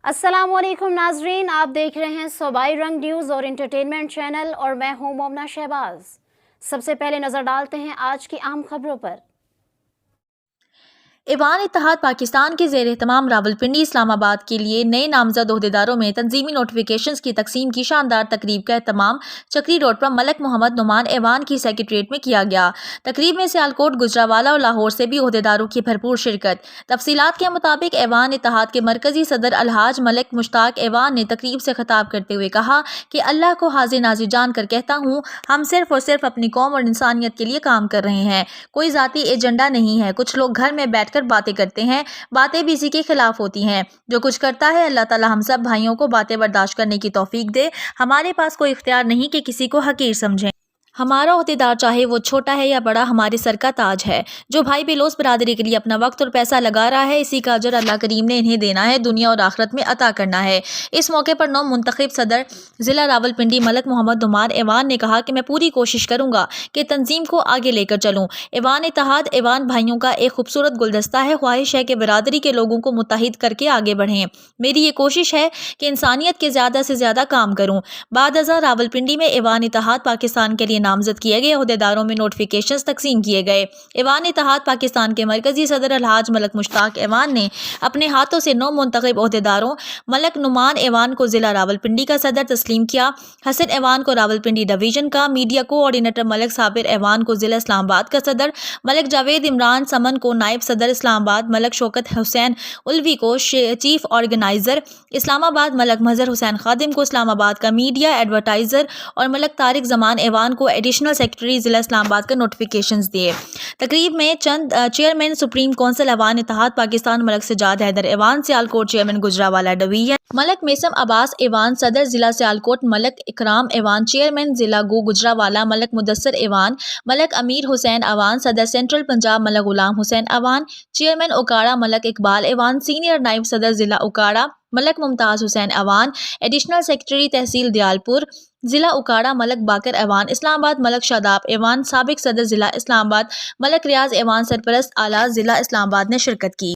अस्सलाम वालेकुम नाजरीन, आप देख रहे हैं सूबाई रंग न्यूज़ और इंटरटेनमेंट चैनल और मैं हूं मोमना शहबाज। सबसे पहले नज़र डालते हैं आज की अहम खबरों पर। ऐवान इत्तेहाद पाकिस्तान के ज़ेर एहतमाम रावलपिंडी इस्लामाबाद के लिए नए नामजद ओहदेदारों में तंजीमी नोटिफिकेशंस की तकसीम की शानदार तकरीब का एहतमाम चक्री रोड पर मलक मोहम्मद नुमान ऐवान की सेक्रेटरीट में किया गया। तकरीब में सियालकोट, गुजरावाला और लाहौर से भी ओहदेदारों की भरपूर शिरकत। तफसीलात के मुताबिक ऐवान इत्तेहाद के मरकजी सदर अलहाज मलिक मुश्ताक ऐवान ने तकरीब से खिताब करते हुए कहा कि अल्लाह को हाजिर नाजिर जान कर कहता हूँ, हम सिर्फ और सिर्फ अपनी कौम और इंसानियत के लिए काम कर रहे हैं। कोई ज़ाती एजेंडा नहीं है। कुछ लोग घर में बैठ बातें करते हैं, बातें भी इसी के खिलाफ होती हैं। जो कुछ करता है, अल्लाह ताला हम सब भाइयों को बातें बर्दाश्त करने की तौफीक दे। हमारे पास कोई इख्तियार नहीं कि किसी को हकीर समझें। हमारा ओहदेदार चाहे वो छोटा है या बड़ा हमारे सर का ताज है। जो भाई बेलोस बरादरी के लिए अपना वक्त और पैसा लगा रहा है, इसी का अजर अल्लाह करीम ने इन्हें देना है, दुनिया और आखिरत में अता करना है। इस मौके पर नौ मुंतखब सदर ज़िला रावलपिंडी मलक मोहम्मद नुमान ऐवान ने कहा कि मैं पूरी कोशिश करूँगा कि तंजीम को आगे लेकर चलूँ। ऐवान इत्तेहाद ऐवान भाइयों का एक खूबसूरत गुलदस्ता है। ख्वाहिश है कि बरादरी के लोगों को मुत्तहिद करके आगे बढ़ें। मेरी ये कोशिश है कि इंसानियत के ज़्यादा से ज़्यादा काम करूँ। बाद अज़ां रावलपिंडी में ऐवान इत्तेहाद पाकिस्तान के लिए नामजद किए गए ओहदेदारों में नोटिफिकेशंस तकसीम किए गए। ऐवान इत्तेहाद पाकिस्तान के मरकजी सदर अलहाज मलक मुश्ताक ऐवान ने अपने हाथों से 9 मुंतखब ओहदेदारों मलक नुमान ऐवान को ज़िला रावलपिंडी का सदर तस्लीम किया, हसन ऐवान को रावलपिंडी डिवीजन का, मीडिया कोऑर्डिनेटर मलक साबिर ऐवान को ज़िला इस्लामाबाद का सदर, मलक जावेद इमरान समन को नायब सदर इस्लामाबाद, मलक शौकत हुसैन उल्वी को चीफ ऑर्गेनाइजर इस्लामाबाद, मलक मजहर हुसैन खादिम को इस्लामाबाद का मीडिया एडवर्टाइजर और मलक तारिक जमान ऐवान को एडिशनल सेक्रेटरी ज़िला इस्लामाबाद का नोटिफिकेशंस दिए। तकरीब में चंद चेयरमैन सुप्रीम कौंसिल ऐवान इत्तेहाद पाकिस्तान मलक सजाद हैदर ऐवान, सियालकोट चेयरमैन गुजरावाला डिवीजन मलक मेसम अब्बास ऐवान, सदर ज़िला सियालकोट मलक इकराम ऐवान, चेयरमैन ज़िला गुजरावाला मलक मुदस्सर ऐवान, मलक अमीर हुसैन अवान, सदर सेंट्रल पंजाब मलक गुलाम हुसैन अवान, चेयरमैन उकाड़ा मलक इकबाल ऐवान, सीनियर नायब सदर ज़िला उकाड़ा मलक मुमताज़ हुसैन अवान, एडिशनल सेक्रेटरी तहसील दयालपुर ज़िला उकाड़ा मलक बाकर ऐवान, इस्लामाबाद मलक शादाब ऐवान, साबिक सदर ज़िला इस्लामाबाद मलक रियाज ऐवान, सरपरस्त आला ज़िला इस्लामाबाद ने शिरकत की।